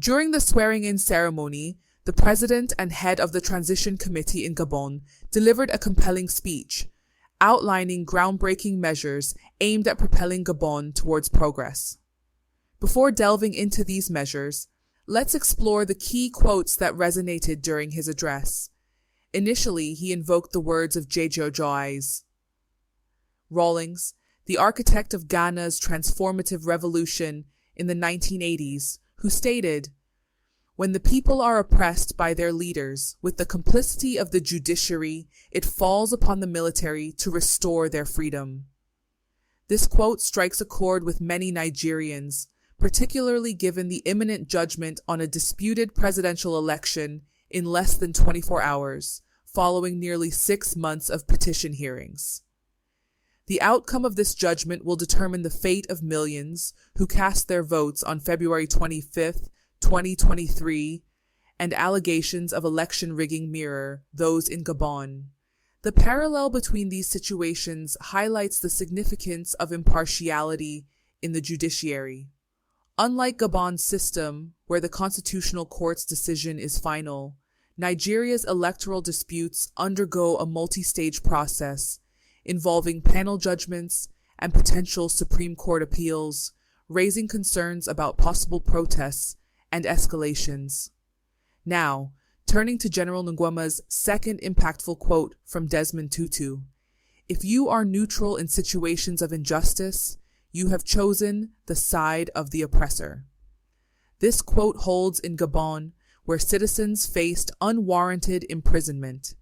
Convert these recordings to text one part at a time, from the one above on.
During the swearing-in ceremony, the president and head of the transition committee in Gabon delivered a compelling speech, outlining groundbreaking measures aimed at propelling Gabon towards progress. Before delving into these measures, let's explore the key quotes that resonated during his address. Initially, he invoked the words of Rawlings, the architect of Ghana's transformative revolution in the 1980s, who stated, "When the people are oppressed by their leaders, with the complicity of the judiciary, it falls upon the military to restore their freedom." This quote strikes a chord with many Nigerians, particularly given the imminent judgment on a disputed presidential election in less than 24 hours, following nearly 6 months of petition hearings. The outcome of this judgment will determine the fate of millions who cast their votes on February 25, 2023, and allegations of election rigging mirror those in Gabon. The parallel between these situations highlights the significance of impartiality in the judiciary. Unlike Gabon's system, where the constitutional court's decision is final, Nigeria's electoral disputes undergo a multi-stage process involving panel judgments and potential Supreme Court appeals, raising concerns about possible protests and escalations. Now, turning to General Nguema's second impactful quote from Desmond Tutu, "If you are neutral in situations of injustice, you have chosen the side of the oppressor." This quote holds in Gabon, where citizens faced unwarranted imprisonment.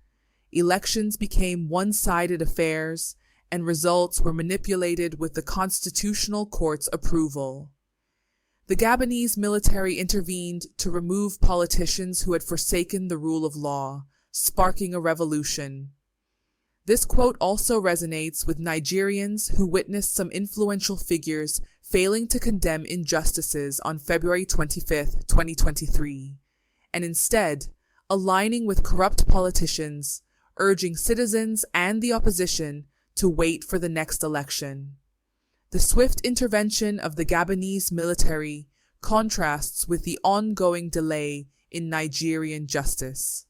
Elections became one-sided affairs, and results were manipulated with the Constitutional Court's approval. The Gabonese military intervened to remove politicians who had forsaken the rule of law, sparking a revolution. This quote also resonates with Nigerians who witnessed some influential figures failing to condemn injustices on February 25, 2023, and instead aligning with corrupt politicians, urging citizens and the opposition to wait for the next election. The swift intervention of the Gabonese military contrasts with the ongoing delay in Nigerian justice.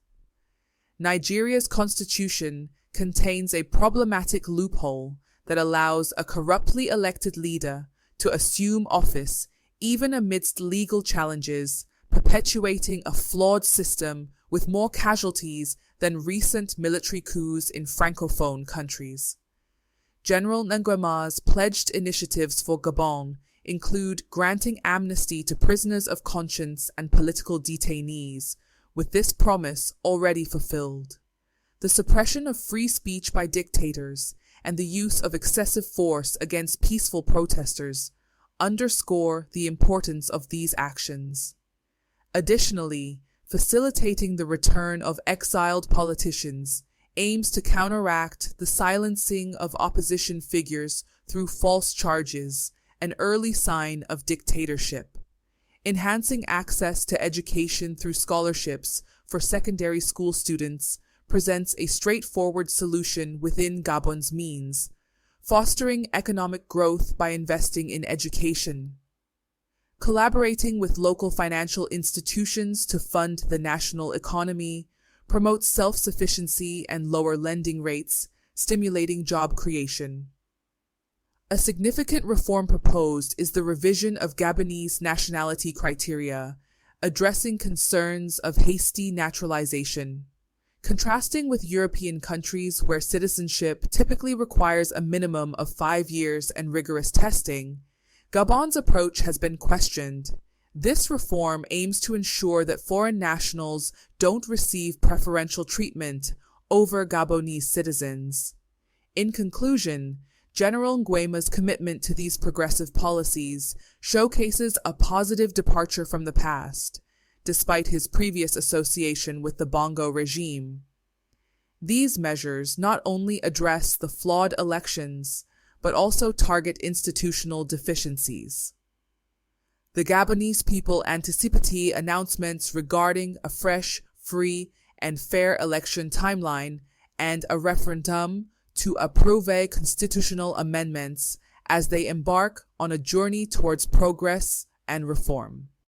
Nigeria's constitution contains a problematic loophole that allows a corruptly elected leader to assume office even amidst legal challenges, perpetuating a flawed system with more casualties than recent military coups in Francophone countries. General Nguema's pledged initiatives for Gabon include granting amnesty to prisoners of conscience and political detainees, with this promise already fulfilled. The suppression of free speech by dictators and the use of excessive force against peaceful protesters underscore the importance of these actions. Additionally, facilitating the return of exiled politicians aims to counteract the silencing of opposition figures through false charges, an early sign of dictatorship. Enhancing access to education through scholarships for secondary school students presents a straightforward solution within Gabon's means, fostering economic growth by investing in education. Collaborating with local financial institutions to fund the national economy promotes self-sufficiency and lower lending rates, stimulating job creation. A significant reform proposed is the revision of Gabonese nationality criteria, addressing concerns of hasty naturalization. Contrasting with European countries where citizenship typically requires a minimum of 5 years and rigorous testing, Gabon's approach has been questioned. This reform aims to ensure that foreign nationals don't receive preferential treatment over Gabonese citizens. In conclusion, General Nguema's commitment to these progressive policies showcases a positive departure from the past, despite his previous association with the Bongo regime. These measures not only address the flawed elections, but also target institutional deficiencies. The Gabonese people anticipate announcements regarding a fresh, free, and fair election timeline and a referendum to approve constitutional amendments as they embark on a journey towards progress and reform.